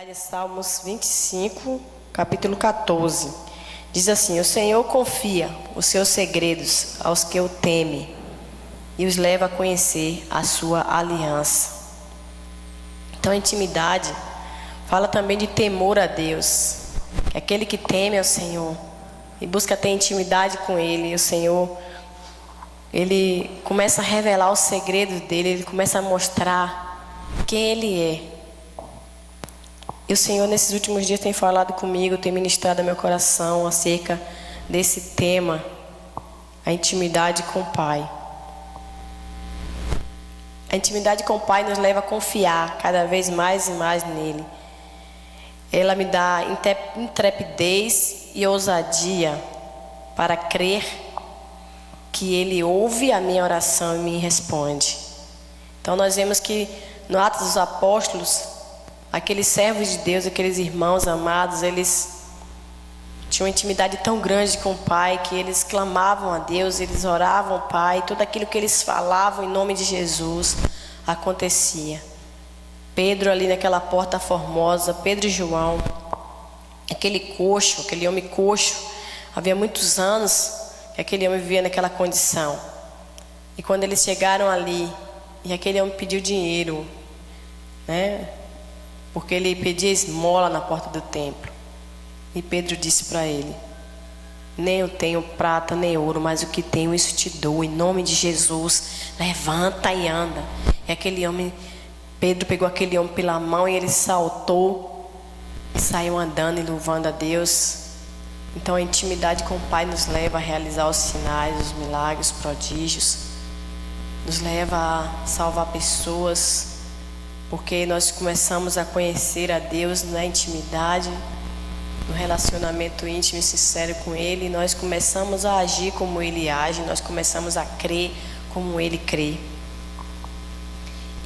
Intimidade é Salmos 25, capítulo 14. Diz assim: o Senhor confia os seus segredos aos que o temem e os leva a conhecer a sua aliança. Então, a intimidade fala também de temor a Deus, que aquele que teme ao Senhor e busca ter intimidade com Ele, e o Senhor, Ele começa a revelar os segredos dele, Ele começa a mostrar quem Ele é. E o Senhor, nesses últimos dias, tem falado comigo, tem ministrado ao meu coração acerca desse tema, a intimidade com o Pai. A intimidade com o Pai nos leva a confiar cada vez mais e mais nele. Ela me dá intrepidez e ousadia para crer que Ele ouve a minha oração e me responde. Então nós vemos que no Atos dos Apóstolos, aqueles servos de Deus, aqueles irmãos amados, eles tinham uma intimidade tão grande com o Pai que eles clamavam a Deus, eles oravam ao Pai, tudo aquilo que eles falavam em nome de Jesus acontecia. Pedro ali naquela porta formosa, Pedro e João, aquele homem coxo, havia muitos anos que aquele homem vivia naquela condição. E quando eles chegaram ali, e aquele homem pediu dinheiro, porque ele pedia esmola na porta do templo. E Pedro disse para ele: nem eu tenho prata nem ouro, mas o que tenho isso te dou, em nome de Jesus, levanta e anda. E aquele homem, Pedro pegou aquele homem pela mão e ele saltou e saiu andando e louvando a Deus. Então a intimidade com o Pai nos leva a realizar os sinais, os milagres, os prodígios, nos leva a salvar pessoas, porque nós começamos a conhecer a Deus na intimidade, no relacionamento íntimo e sincero com Ele. Nós começamos a agir como Ele age, nós começamos a crer como Ele crê.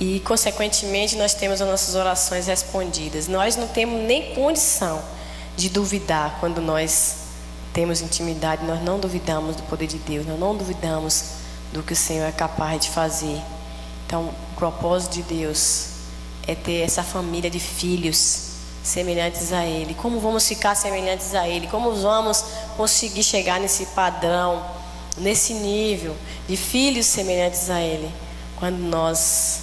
E consequentemente nós temos as nossas orações respondidas. Nós não temos nem condição de duvidar quando nós temos intimidade. Nós não duvidamos do poder de Deus, nós não duvidamos do que o Senhor é capaz de fazer. Então o propósito de Deus é ter essa família de filhos semelhantes a Ele. Como vamos ficar semelhantes a Ele? Como vamos conseguir chegar nesse padrão, nesse nível de filhos semelhantes a Ele? Quando nós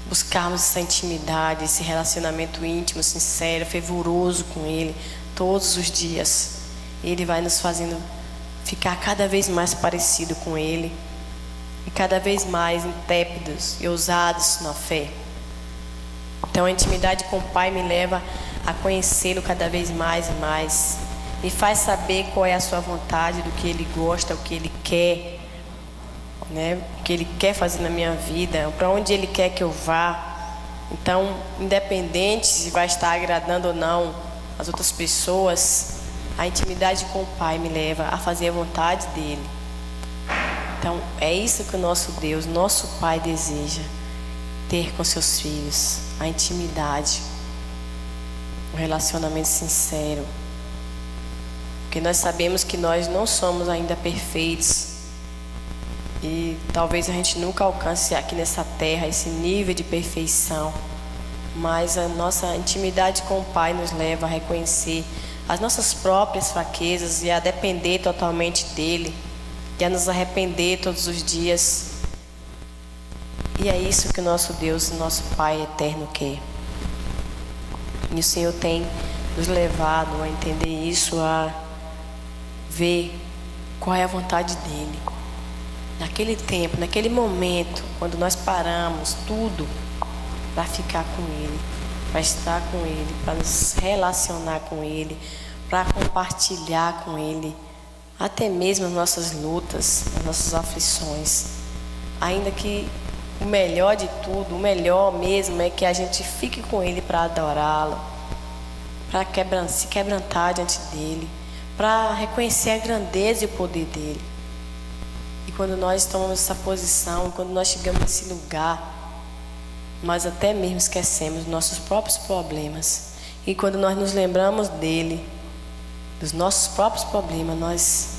buscarmos essa intimidade, esse relacionamento íntimo, sincero, fervoroso com Ele, todos os dias. Ele vai nos fazendo ficar cada vez mais parecido com Ele e cada vez mais intrépidos e ousados na fé. Então a intimidade com o Pai me leva a conhecê-lo cada vez mais e mais. Me faz saber qual é a sua vontade, do que Ele gosta, o que Ele quer, o que Ele quer fazer na minha vida, para onde Ele quer que eu vá. Então, independente se vai estar agradando ou não as outras pessoas, a intimidade com o Pai me leva a fazer a vontade dEle. Então, é isso que o nosso Deus, nosso Pai deseja ter com seus filhos, a intimidade, o relacionamento sincero, porque nós sabemos que nós não somos ainda perfeitos e talvez a gente nunca alcance aqui nessa terra esse nível de perfeição, mas a nossa intimidade com o Pai nos leva a reconhecer as nossas próprias fraquezas e a depender totalmente dEle, e a nos arrepender todos os dias. E é isso que o nosso Deus, o nosso Pai eterno quer. E o Senhor tem nos levado a entender isso, a ver qual é a vontade dEle. Naquele tempo, naquele momento, quando nós paramos tudo para ficar com Ele, para estar com Ele, para nos relacionar com Ele, para compartilhar com Ele, até mesmo as nossas lutas, as nossas aflições. Ainda que o melhor de tudo, o melhor mesmo é que a gente fique com Ele para adorá-lo, para se quebrantar diante dEle, para reconhecer a grandeza e o poder dEle. E quando nós estamos nessa posição, quando nós chegamos nesse lugar, nós até mesmo esquecemos dos nossos próprios problemas. E quando nós nos lembramos dEle, dos nossos próprios problemas, nós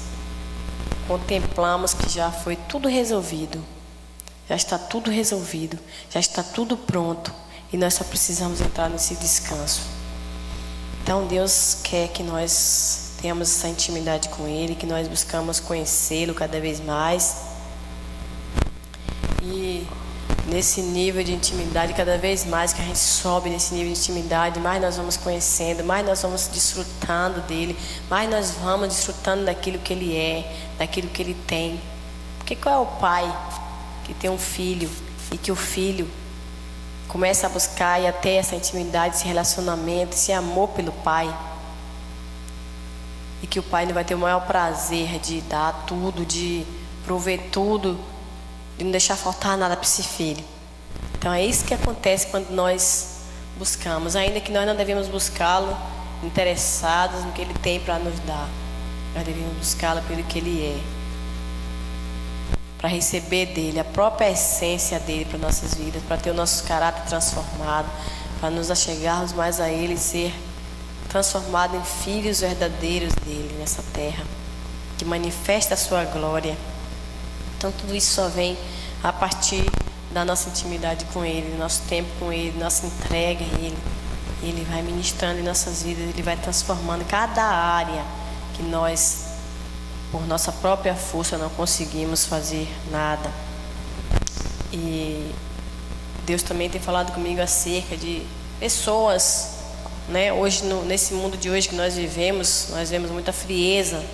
contemplamos que já foi tudo resolvido. Já está tudo resolvido, já está tudo pronto. E nós só precisamos entrar nesse descanso. Então Deus quer que nós tenhamos essa intimidade com Ele, que nós buscamos conhecê-lo cada vez mais. E nesse nível de intimidade, cada vez mais que a gente sobe nesse nível de intimidade, mais nós vamos conhecendo, mais nós vamos desfrutando dele, mais nós vamos desfrutando daquilo que ele é, daquilo que ele tem. Porque qual é o pai que tem um filho e que o filho começa a buscar e a ter essa intimidade, esse relacionamento, esse amor pelo pai, e que o pai não vai ter o maior prazer de dar tudo, de prover tudo, de não deixar faltar nada para esse filho. Então é isso que acontece quando nós buscamos, ainda que nós não devemos buscá-lo interessados no que ele tem para nos dar. Nós devemos buscá-lo pelo que ele é, para receber dele a própria essência dele para nossas vidas, para ter o nosso caráter transformado, para nos achegarmos mais a ele e ser transformado em filhos verdadeiros dele nessa terra, que manifesta a sua glória. Então tudo isso só vem a partir da nossa intimidade com ele, do nosso tempo com ele, nossa entrega a ele. Ele vai ministrando em nossas vidas, ele vai transformando cada área que nós, por nossa própria força, não conseguimos fazer nada. E Deus também tem falado comigo acerca de pessoas, né? Hoje, nesse mundo de hoje que nós vemos muita frieza,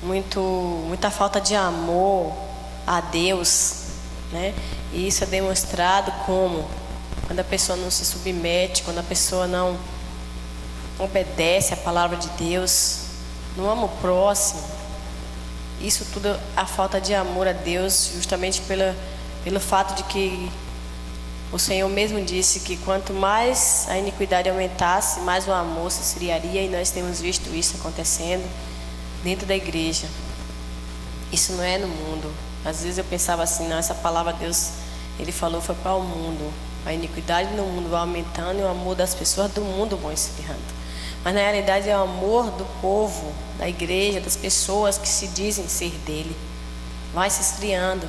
muita falta de amor a Deus, né? E isso é demonstrado como quando a pessoa não se submete, quando a pessoa não obedece à palavra de Deus, não ama o próximo. Isso tudo é a falta de amor a Deus, justamente pelo fato de que o Senhor mesmo disse que quanto mais a iniquidade aumentasse, mais o amor se esfriaria, e nós temos visto isso acontecendo dentro da igreja. Isso não é no mundo. Às vezes eu pensava assim, não, essa palavra Deus, Ele falou foi para o mundo. A iniquidade no mundo vai aumentando e o amor das pessoas do mundo vai esfriando. Mas na realidade é o amor do povo, da igreja, das pessoas que se dizem ser dele, vai se esfriando.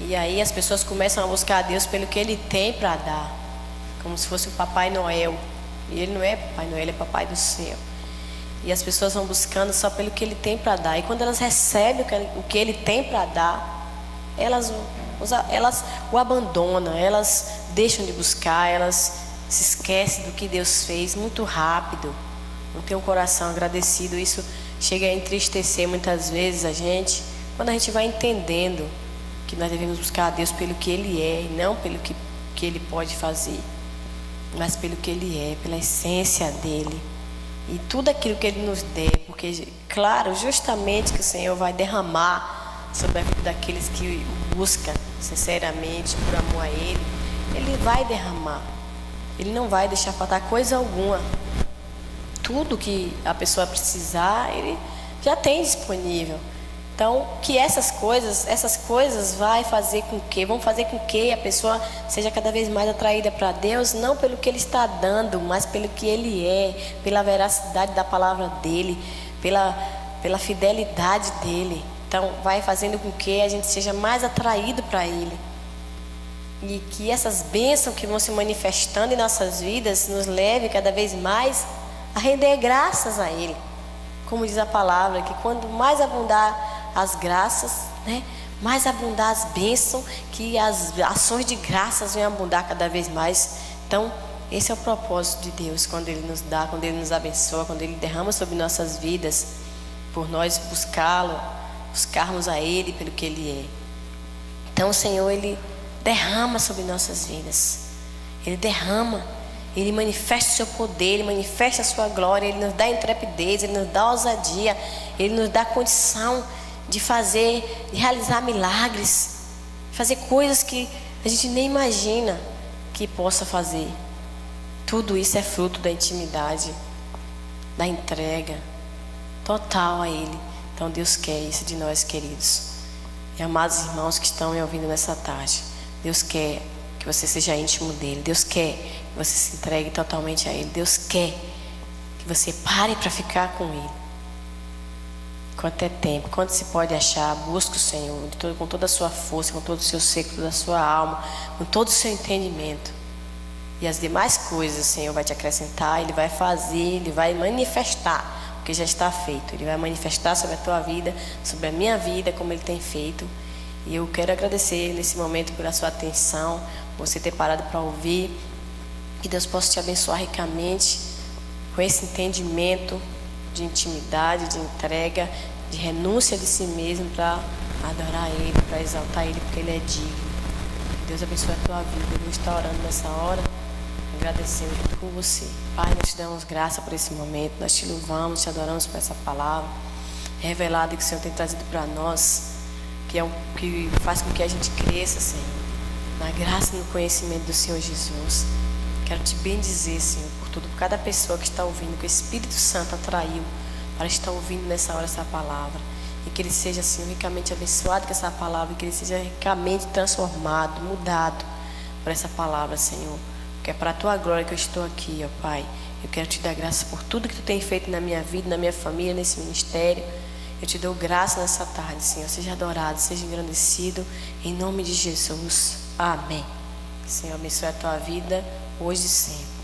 E aí as pessoas começam a buscar a Deus pelo que Ele tem para dar, como se fosse o Papai Noel. E Ele não é Papai Noel, Ele é Papai do céu. E as pessoas vão buscando só pelo que Ele tem para dar. E quando elas recebem o que Ele tem para dar, elas o abandonam, elas deixam de buscar, elas se esquecem do que Deus fez muito rápido. Não tem um coração agradecido. Isso chega a entristecer muitas vezes a gente, quando a gente vai entendendo que nós devemos buscar a Deus pelo que Ele é, e não pelo que Ele pode fazer, mas pelo que Ele é, pela essência dEle. E tudo aquilo que Ele nos der, porque, claro, justamente que o Senhor vai derramar sobre a vida daqueles que o buscam sinceramente, por amor a Ele. Ele vai derramar. Ele não vai deixar faltar coisa alguma. Tudo que a pessoa precisar, Ele já tem disponível. Então, que essas coisas vão fazer com que a pessoa seja cada vez mais atraída para Deus, não pelo que Ele está dando, mas pelo que Ele é, pela veracidade da palavra dEle, pela fidelidade dEle. Então, vai fazendo com que a gente seja mais atraído para Ele. E que essas bênçãos que vão se manifestando em nossas vidas nos levem cada vez mais a render graças a Ele. Como diz a palavra, que quando mais abundar as graças, né, mais abundar as bênçãos, que as ações de graças venham abundar cada vez mais. Então, esse é o propósito de Deus, quando Ele nos dá, quando Ele nos abençoa, quando Ele derrama sobre nossas vidas, por nós buscarmos a Ele pelo que Ele é. Então o Senhor, Ele derrama sobre nossas vidas. Ele derrama, Ele manifesta o seu poder, Ele manifesta a sua glória, Ele nos dá intrepidez, Ele nos dá ousadia, Ele nos dá condição de realizar milagres, fazer coisas que a gente nem imagina que possa fazer. Tudo isso é fruto da intimidade, da entrega total a Ele. Então Deus quer isso de nós, queridos. E amados irmãos que estão me ouvindo nessa tarde, Deus quer que você seja íntimo dEle. Deus quer que você se entregue totalmente a Ele. Deus quer que você pare para ficar com Ele. Quanto é tempo, quanto se pode achar, busque o Senhor com toda a sua força, com todo o seu ser, com toda a sua alma, com todo o seu entendimento. E as demais coisas o Senhor vai te acrescentar, Ele vai fazer, Ele vai manifestar o que já está feito. Ele vai manifestar sobre a tua vida, sobre a minha vida, como Ele tem feito. E eu quero agradecer nesse momento pela sua atenção, por você ter parado para ouvir. Que Deus possa te abençoar ricamente com esse entendimento de intimidade, de entrega, de renúncia de si mesmo para adorar Ele, para exaltar Ele, porque Ele é digno. Deus abençoe a tua vida. Eu vou estar orando nessa hora, agradecendo junto com você. Pai, nós te damos graça por esse momento, nós te louvamos, te adoramos por essa palavra revelada que o Senhor tem trazido para nós, que é o que faz com que a gente cresça, Senhor, na graça e no conhecimento do Senhor Jesus. Quero te bendizer, Senhor, por tudo, por cada pessoa que está ouvindo, que o Espírito Santo atraiu para estar ouvindo nessa hora essa palavra. E que ele seja, Senhor, ricamente abençoado com essa palavra, e que ele seja ricamente transformado, mudado por essa palavra, Senhor. Porque é para a tua glória que eu estou aqui, ó Pai. Eu quero te dar graça por tudo que tu tem feito na minha vida, na minha família, nesse ministério. Eu te dou graça nessa tarde, Senhor. Seja adorado, seja engrandecido, em nome de Jesus. Amém. Senhor, abençoe a tua vida, hoje e sempre.